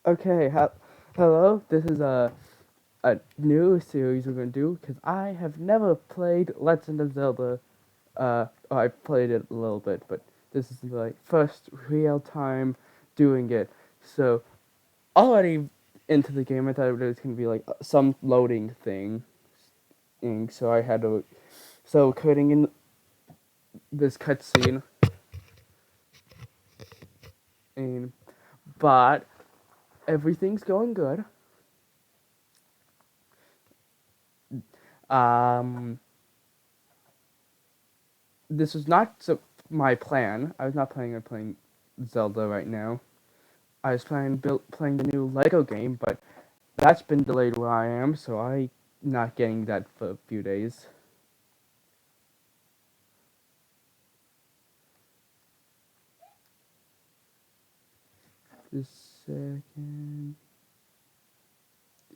Okay, hello. This is a new series we're gonna do because I have never played Legend of Zelda. I played it a little bit, but this is like first real time doing it. So already into the game, I thought it was gonna be like some loading thing, and so I had to cutting in this cutscene, and but everything's going good. Um, this was not my plan. I was not planning on playing Zelda right now. I was planning playing the new Lego game, but that's been delayed where I am, so I'm not getting that for a few days. Just a second.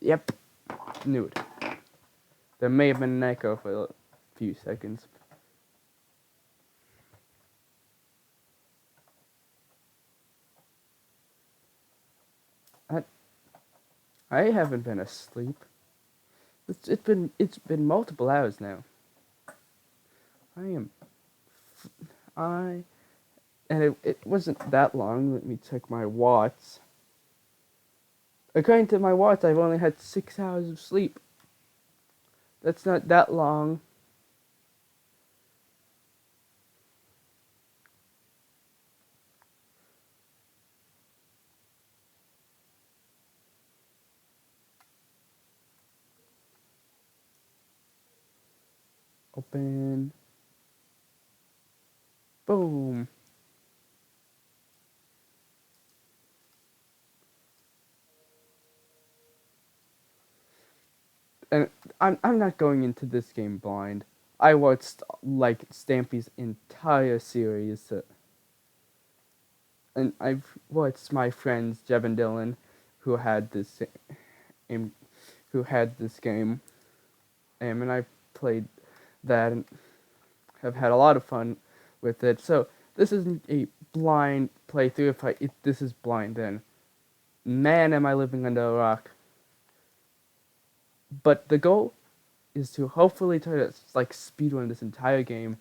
Yep, knew it. There may have been an echo for a few seconds. I, I haven't been asleep. It's been multiple hours now. I am I and it wasn't that long. Let me check my watch. According to my watch, I've only had 6 hours of sleep. That's not that long. Open. Boom. And I'm not going into this game blind. I watched like Stampy's entire series, and I've watched my friends Jeb and Dylan, who had this game, and I played that and have had a lot of fun with it. So this isn't a blind playthrough. If this is blind, then man, am I living under a rock. But the goal is to hopefully try to like speedrun this entire game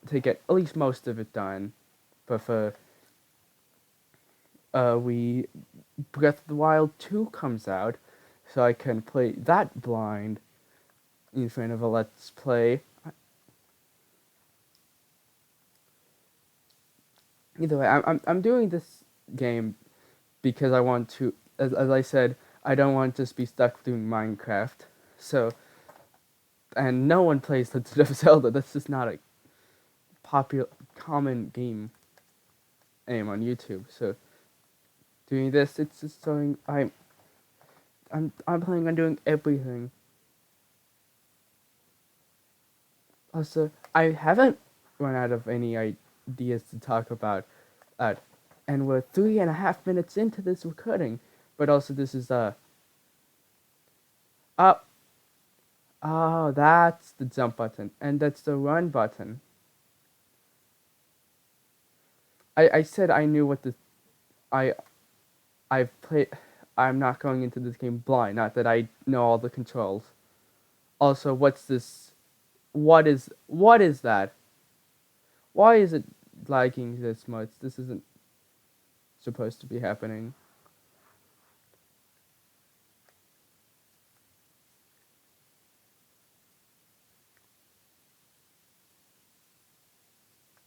to get at least most of it done. But for we Breath of the Wild 2 comes out, so I can play that blind in front of a Let's Play. Either way, I'm doing this game because I want to, as I said, I don't want to just be stuck doing Minecraft. So, and no one plays Legend of Zelda. That's just not a popular, common game name on YouTube. So, doing this, it's just something I'm planning on doing everything. Also, I haven't run out of any ideas to talk about, uh, and we're 3.5 minutes into this recording. But also, this is uh, oh, that's the jump button, and that's the run button. I said I knew what the I I've played. I'm not going into this game blind. Not that I know all the controls. Also, what's this? What is that? Why is it lagging this much? This isn't supposed to be happening.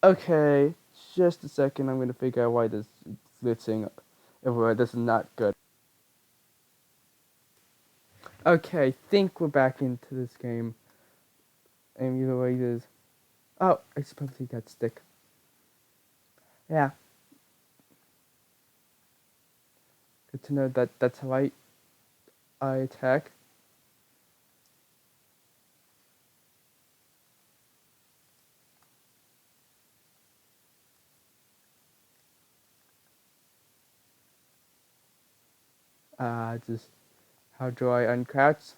Okay, just a second. I'm gonna figure out why this is glitching everywhere. This is not good. Okay, think we're back into this game. And either way it is. Oh, I suppose he got stick. Yeah, good to know that that's how I attack. Just how do I uncrouch?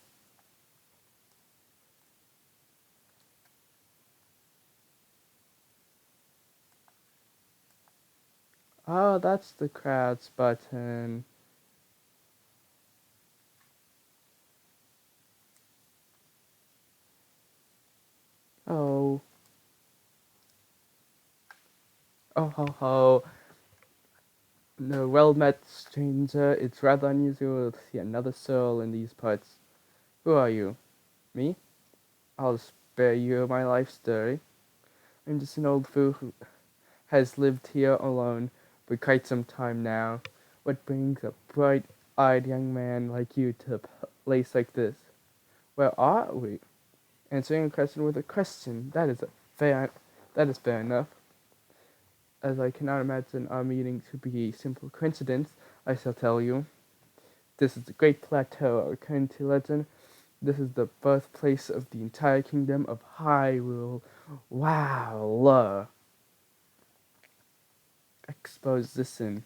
Oh, that's the crouch button. Oh, oh ho ho. No, well met, stranger. It's rather unusual to see another soul in these parts. Who are you? Me? I'll spare you my life story. I'm just an old fool who has lived here alone for quite some time now. What brings a bright-eyed young man like you to a place like this? Where are we? Answering a question with a question. That is fair enough. As I cannot imagine our meeting to be a simple coincidence, I shall tell you. This is the Great Plateau. According to legend, this is the birthplace of the entire kingdom of Hyrule. Wow! Exposition.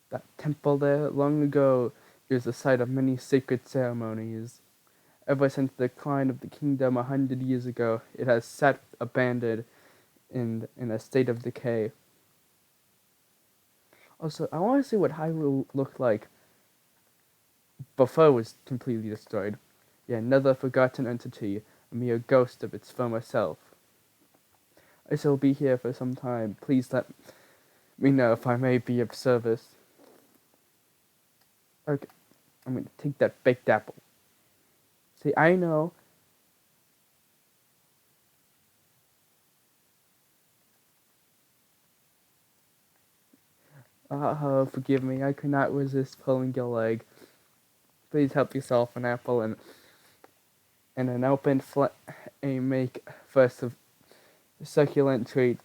That temple there, long ago, is the site of many sacred ceremonies. Ever since the decline of the kingdom 100 years ago, it has sat abandoned in a state of decay. Also, I want to see what Hyrule looked like before it was completely destroyed. Yeah, another forgotten entity, a mere ghost of its former self. I shall be here for some time. Please let me know if I may be of service. Okay, I'm gonna take that baked apple. See, I know. Forgive me, I could not resist pulling your leg. Please help yourself an apple and an open and make first a succulent treat.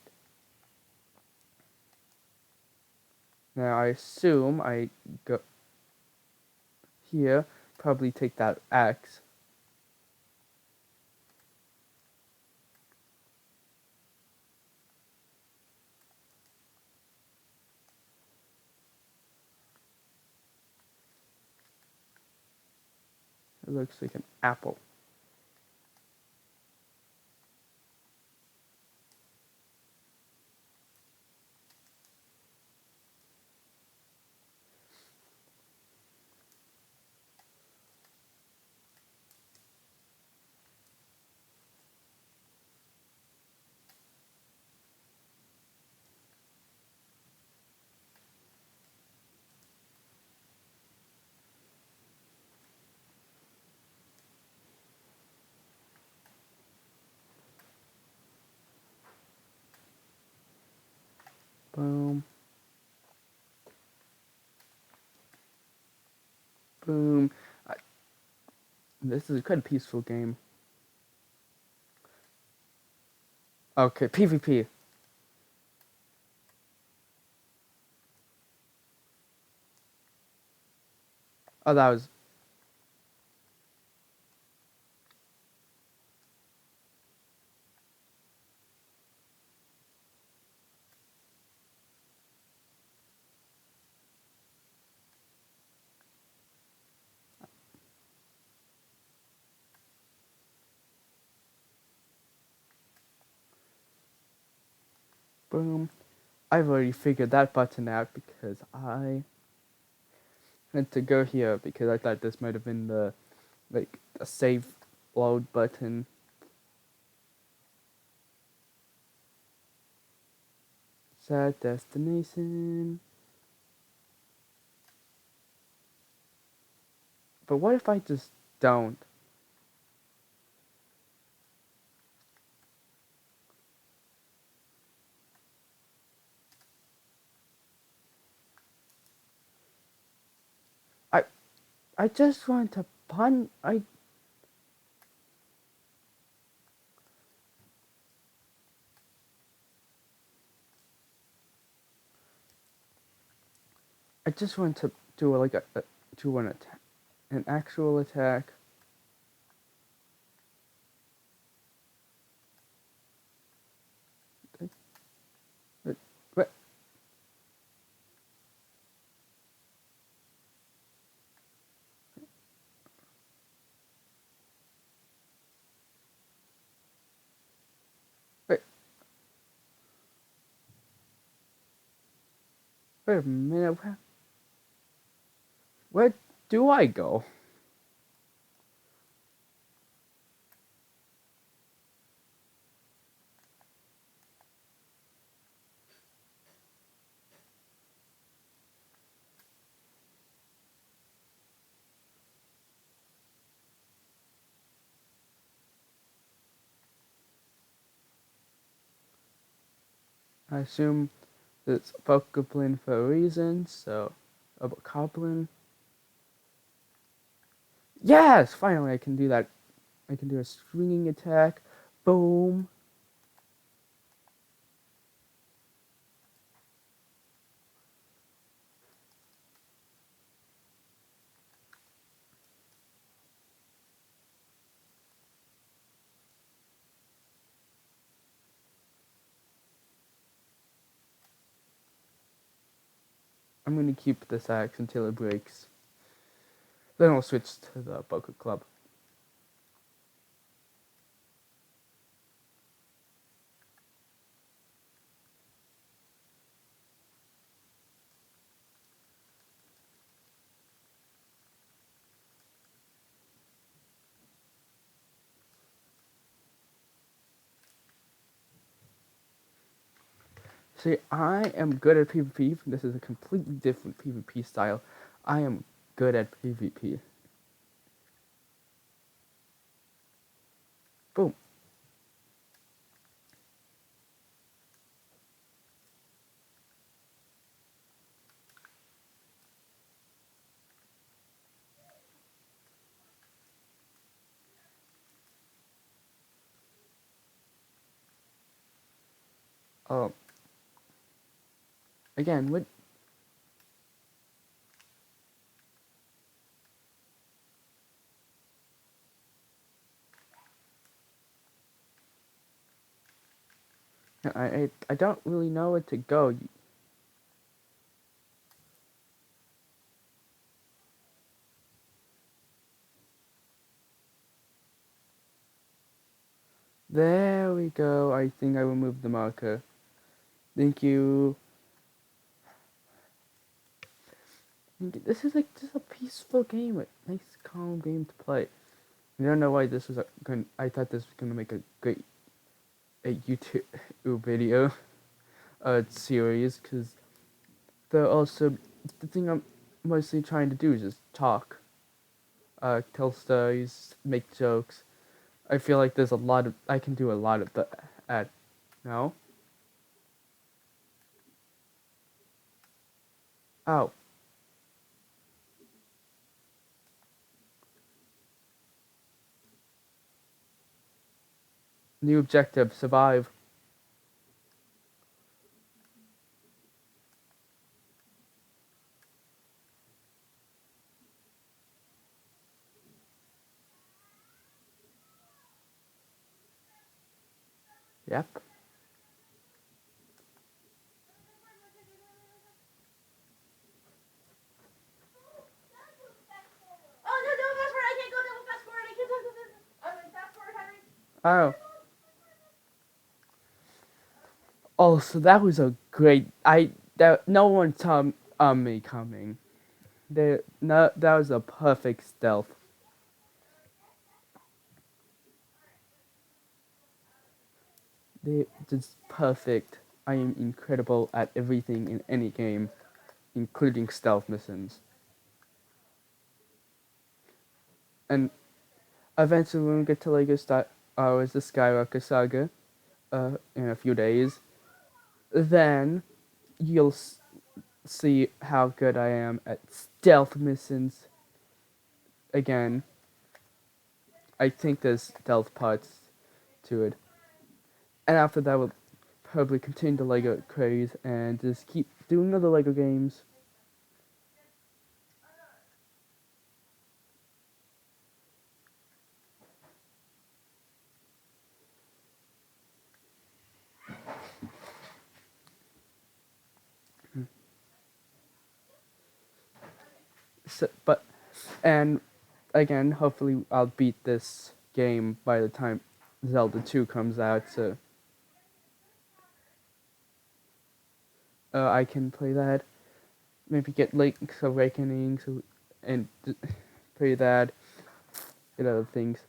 Now I assume I go here, probably take that axe. It looks like an apple. Boom, boom. I, this is quite a peaceful game. Okay, PvP. Oh, that was. Boom. I've already figured that button out because I had to go here because I thought this might have been like a save load button. Set destination. But what if I just don't? I I just want to pun. I just want to do like do an attack, an actual attack. Wait, wait, wait, wait a minute. What? do I go? I assume it's Bokoblin for a reason, so a Bokoblin. Yes! Finally I can do that. I can do a swinging attack. Boom. I'm gonna keep this axe until it breaks. Then I'll switch to the Boko Club. See, I am good at PvP. This is a completely different PvP style. I am good at PvP. Boom. Um, again, what? I don't really know where to go. There we go. I think I removed the marker. Thank you. This is like just a peaceful game, a nice calm game to play. I don't know why this was going. I thought this was gonna make a great YouTube video series, because they're also the thing I'm mostly trying to do is just talk, tell stories, make jokes. I feel like there's a lot of I can do a lot of that. No. Oh, new objective: survive. Yep. Oh no, no password! I can't go double passport! I can't go double passport, Henry! Oh. Oh, so that was a great. That no one saw me coming. No, that was a perfect stealth. They just perfect. I am incredible at everything in any game, including stealth missions. And eventually, when we get to Lego Star Wars: The Skywalker Saga, in a few days, then you'll see how good I am at stealth missions. Again, I think there's stealth parts to it. And after that, we'll probably continue the Lego craze and just keep doing other Lego games. So, and again, hopefully I'll beat this game by the time Zelda 2 comes out, so I can play that. Maybe get Link's Awakening, so and play that and other things.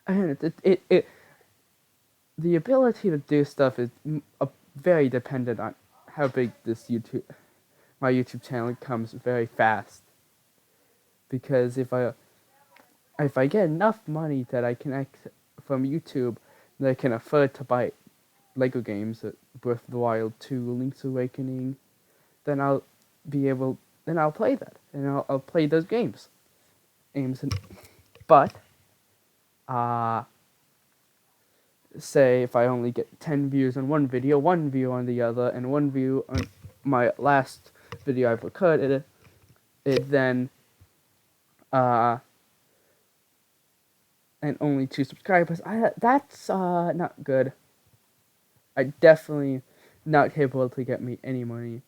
And the ability to do stuff is very dependent on how big my YouTube channel becomes very fast. Because if I get enough money that I can from YouTube that I can afford to buy Lego games, Breath of the Wild 2, Link's Awakening, then I'll play that, and I'll play those games. But uh, say if I only get 10 views on one video, 1 view on the other, and 1 view on my last video I've recorded, it then and only 2 subscribers. That's not good. I definitely not able to get me any money.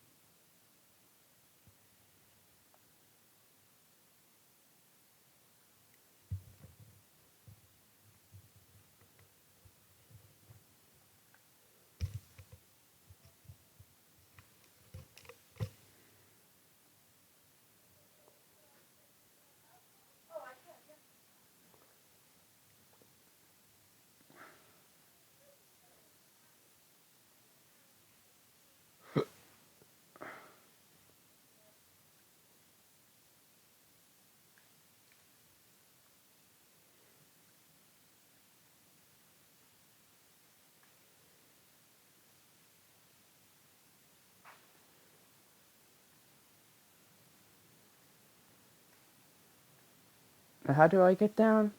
How do I get down?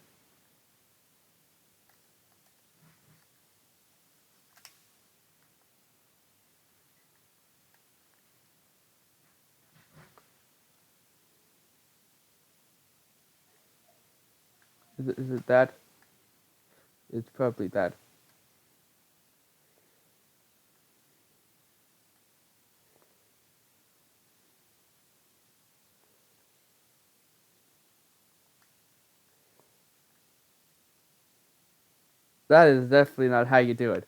Is it that? It's probably that. That is definitely not how you do it.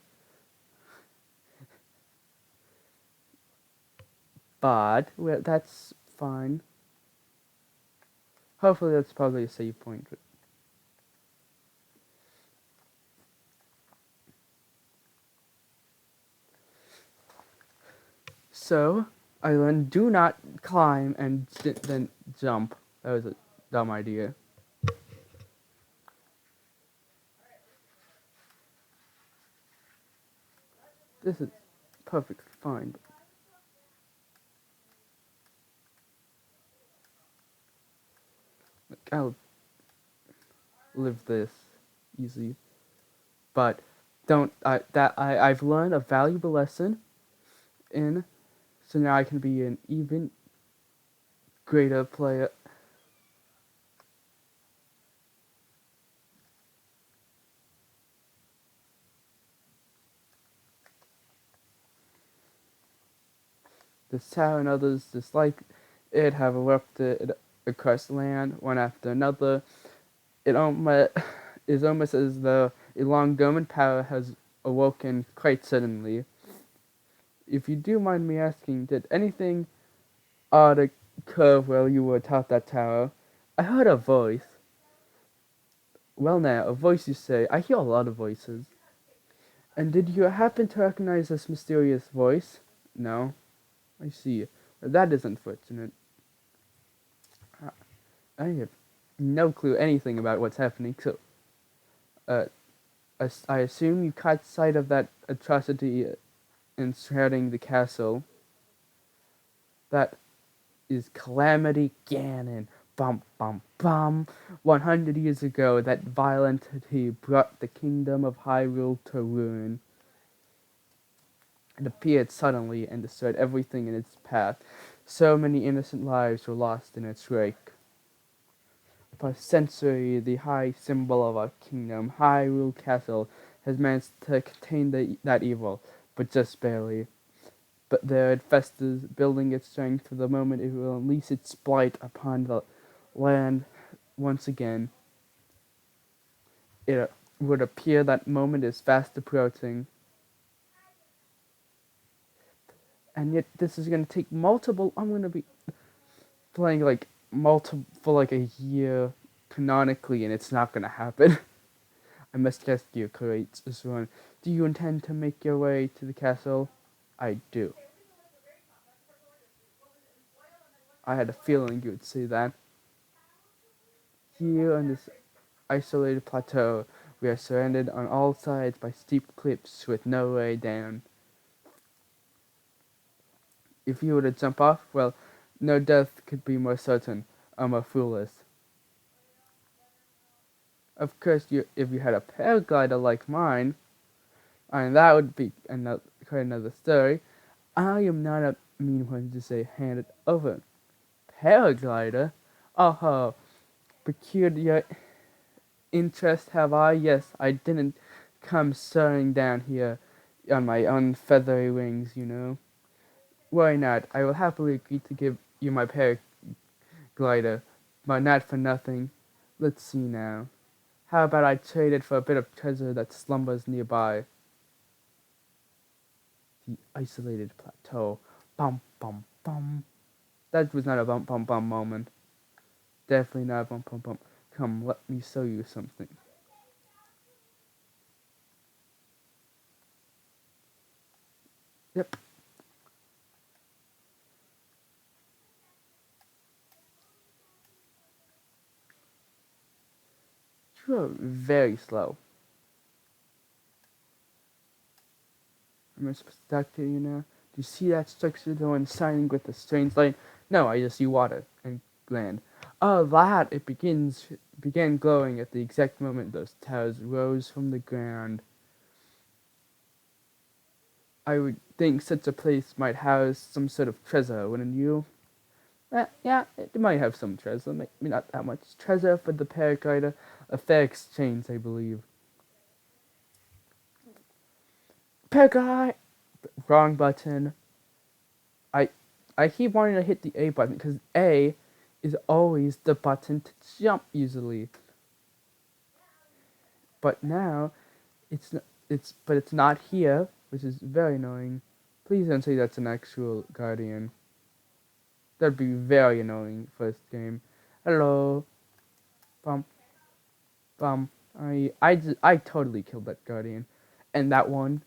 But well, that's fine. Hopefully that's probably a save point. So I learned do not climb and then jump. That was a dumb idea. This is perfectly fine. I'll live this easy. But I've learned a valuable lesson in, so now I can be an even greater player. This tower and others just like it have erupted across land one after another. It is almost as though a long dormant power has awoken quite suddenly. If you do mind me asking, did anything odd occur while you were atop that tower? I heard a voice. Well now, a voice you say. I hear a lot of voices. And did you happen to recognize this mysterious voice? No. I see. That is unfortunate. I have no clue anything about what's happening, so uh, I assume you caught sight of that atrocity enshrouding the castle. That is Calamity Ganon. Bum bum bum. 100 years ago, that violent entity brought the kingdom of Hyrule to ruin. It appeared suddenly and destroyed everything in its path. So many innocent lives were lost in its wake. For centuries, the high symbol of our kingdom, Hyrule Castle, has managed to contain that evil, but just barely. But there it festers, building its strength for the moment it will unleash its blight upon the land once again. It would appear that moment is fast approaching. And yet this is going to take multiple. I'm going to be playing like for like a year canonically, and it's not gonna happen. I must ask you, create this one. Do you intend to make your way to the castle? I do. I had a feeling you would say that. Here on this isolated plateau, we are surrounded on all sides by steep cliffs with no way down. If you were to jump off, well, no death could be more certain or more foolish. Of course, if you had a paraglider like mine, and that would be quite another story. I am not a mean one to say hand it over. Paraglider? Oh, peculiar interest have I? Yes, I didn't come soaring down here on my own feathery wings, you know. Why not? I will happily agree to give you my paraglider, but not for nothing. Let's see now. How about I trade it for a bit of treasure that slumbers nearby? The isolated plateau. Bum bum bum. That was not a bum bum bum moment. Definitely not a bum bum bum. Come, let me show you something. Yep. You are very slow. Am I supposed to talk to you now? Do you see that structure the one shining with a strange light? No, I just see water and land. Oh, that! It began glowing at the exact moment those towers rose from the ground. I would think such a place might house some sort of treasure, wouldn't you? Yeah, it might have some treasure. Maybe not that much treasure for the paraglider. A fair exchange, I believe. Paraglide! Wrong button. I I keep wanting to hit the A button because A is always the button to jump usually. But now it's not here, which is very annoying. Please don't say that's an actual guardian. That'd be very annoying first game. Hello. Bum bum. I totally killed that guardian. And that one.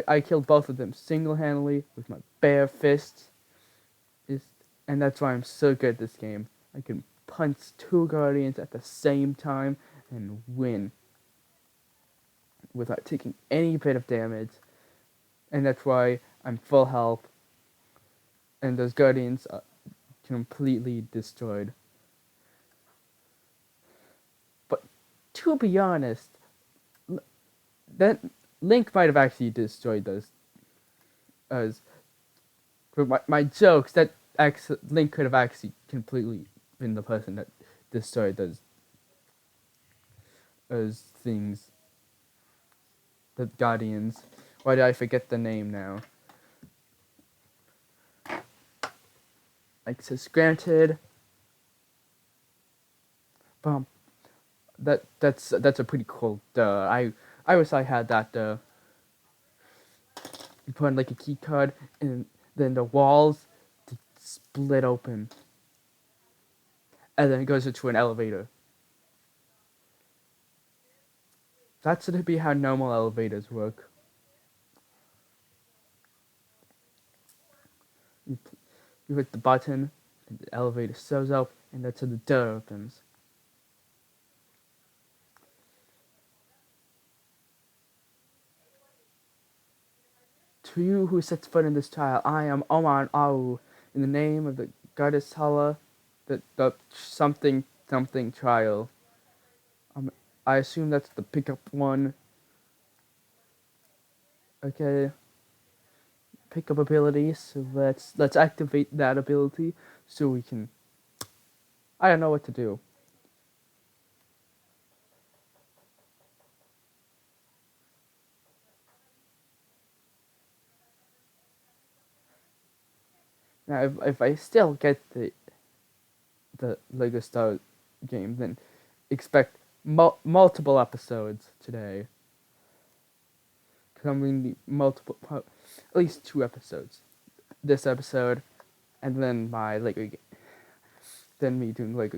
I killed both of them single handedly with my bare fists. Is and that's why I'm so good at this game. I can punch two guardians at the same time and win without taking any bit of damage. And that's why I'm full health and those guardians are completely destroyed. But to be honest, that Link might have actually destroyed those. As for my jokes, that Link could have actually completely been the person that destroyed those things. The Guardians. Why did I forget the name now? Access granted. Bum. That's a pretty cool. I wish I had that. You put in like a key card, and then the walls split open, and then it goes into an elevator. That's gonna be how normal elevators work. You, you hit the button, and the elevator shows up, and that's how the door opens. To you who sets foot in this trial, I am Oman Au, in the name of the goddess Hala, the something something trial. I assume that's the pickup one. Okay, pickup ability. So let's activate that ability so we can. I don't know what to do. Now, if I still get the Lego Star game, then expect multiple episodes today. Because I'm going to need at least 2 episodes. This episode, and then my Lego game. than me doing like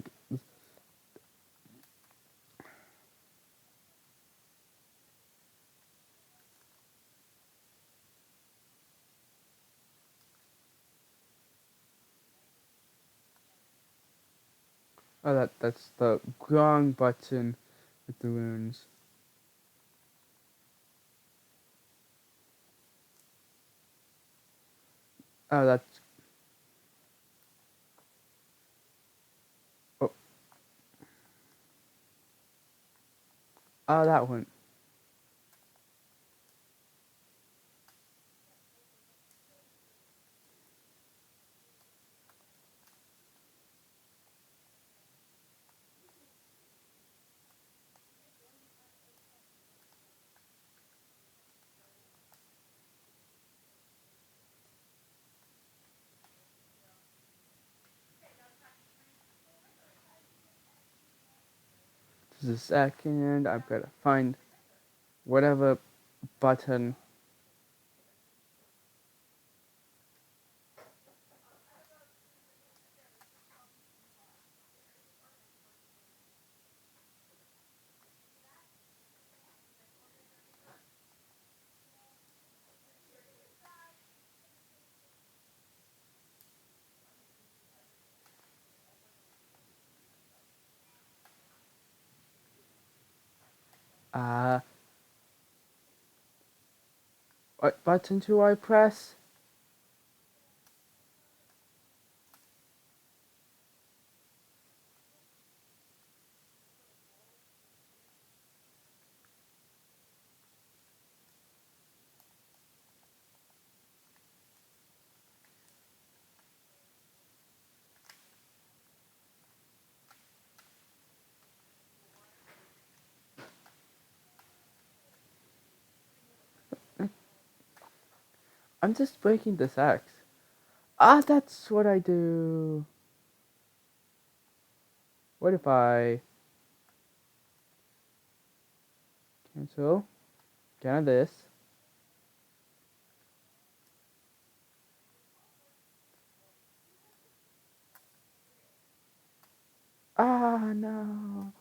oh that's the wrong button with the runes. Oh that's oh, oh that one. Just a second. I've got to find whatever button. Uh, what button do I press? I'm just breaking this axe. Ah, that's what I do. What if I cancel? Get on this. Ah, no.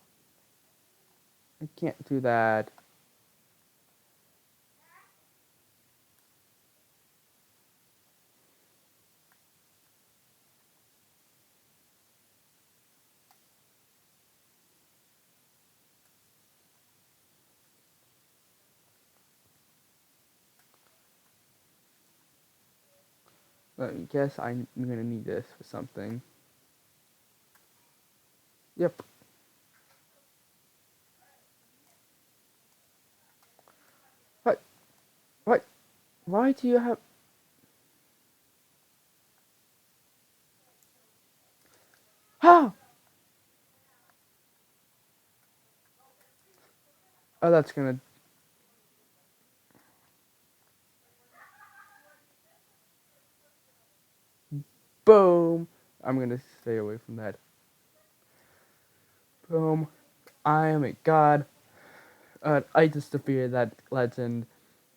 I can't do that. Let me guess, I'm gonna need this for something. Yep. What? What? Why do you have... Ah! Oh, that's gonna... Boom! I'm gonna stay away from that. Boom. I am a god. I just defeated that legend,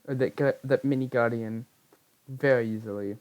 or that mini guardian, very easily.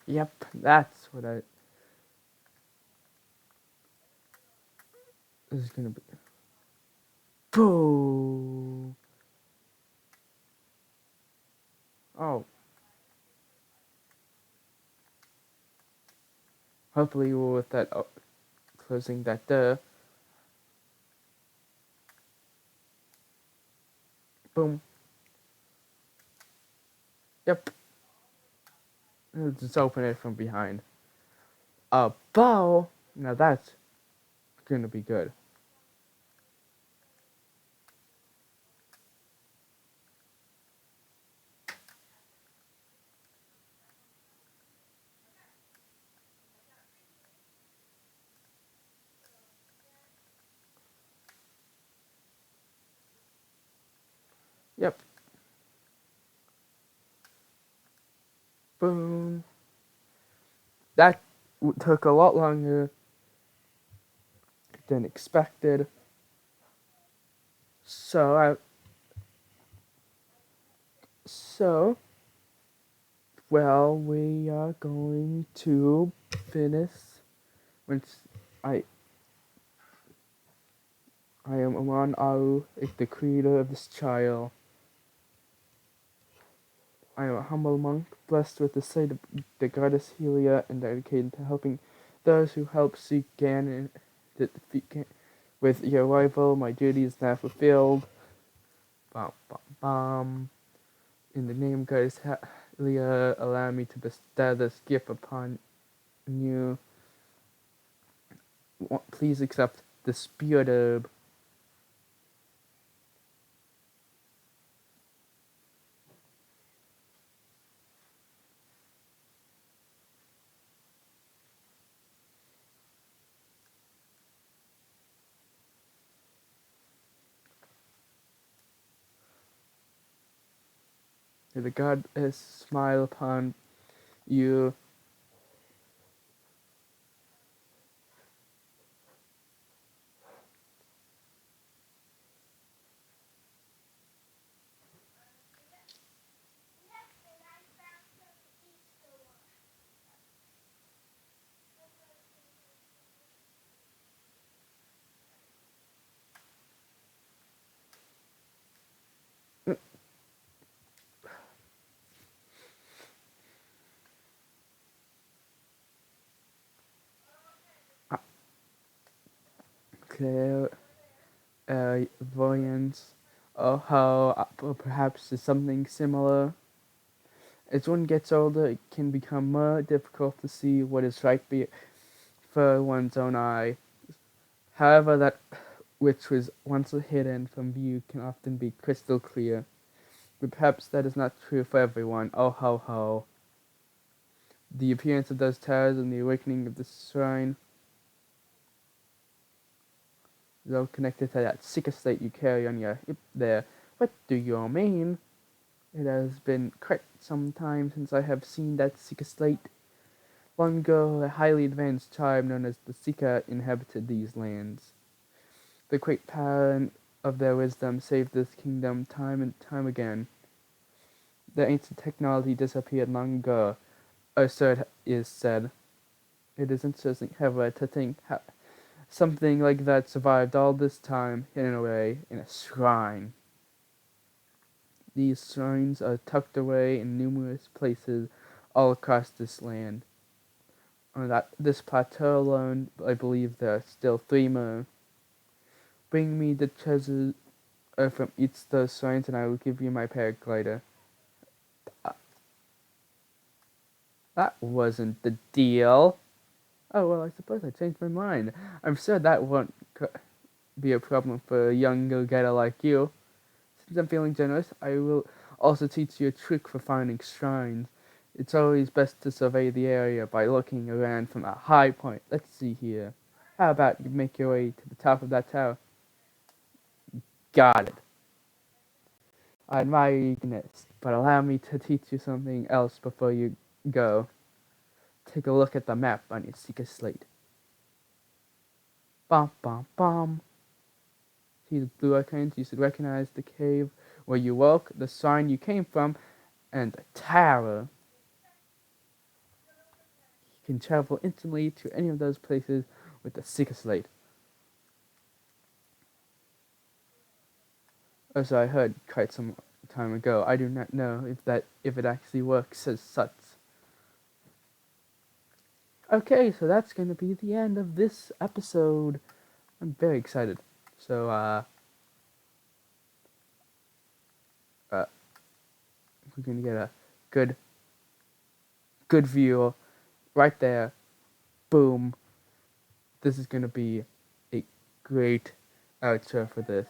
Yep, that's what I... This is gonna be... Boom! Oh, hopefully with that... Oh, closing that door. Boom. Yep. Just open it from behind. A bow? Now that's gonna be good. Yep. Boom. That took a lot longer than expected. So so well, we are going to finish. Once I I am Aman Aru, the creator of this child. I am a humble monk, blessed with the sight of the goddess Helia, and dedicated to helping those who help seek Ganon. With your arrival, my duty is now fulfilled. Bum, bum, bum. In the name of goddess Helia, allow me to bestow this gift upon you. Please accept the spirit herb. May the goddess smile upon you. Clairvoyance. Oh, how perhaps is something similar. As one gets older, it can become more difficult to see what is right for one's own eye. However, that which was once hidden from view can often be crystal clear. But perhaps that is not true for everyone. Oh ho ho. The appearance of those towers and the awakening of the shrine is all connected to that sicker slate you carry on your hip there. What do you mean? It has been quite some time since I have seen that sicker slate. Long ago, a highly advanced tribe known as the Sika inhabited these lands. The great power of their wisdom saved this kingdom time and time again. The ancient technology disappeared long ago, or so it is said. It is interesting, however, to think how something like that survived all this time, hidden away in a shrine. These shrines are tucked away in numerous places all across this land. On this plateau alone, I believe there are still 3 more. Bring me the treasures from each of those shrines, and I will give you my paraglider. Uh, that wasn't the deal. Oh, well, I suppose I changed my mind. I'm sure that won't be a problem for a young go-getter like you. Since I'm feeling generous, I will also teach you a trick for finding shrines. It's always best to survey the area by looking around from a high point. Let's see here. How about you make your way to the top of that tower? Got it. I admire your eagerness, but allow me to teach you something else before you go. Take a look at the map on your secret slate. Bum bum bum. See the blue icons? You should recognize the cave where you woke, the shrine you came from, and the tower. You can travel instantly to any of those places with the secret slate. As I heard quite some time ago, I do not know if it actually works as such. Okay, so that's going to be the end of this episode. I'm very excited. So, we're going to get a good, good view right there. Boom. This is going to be a great outro for this.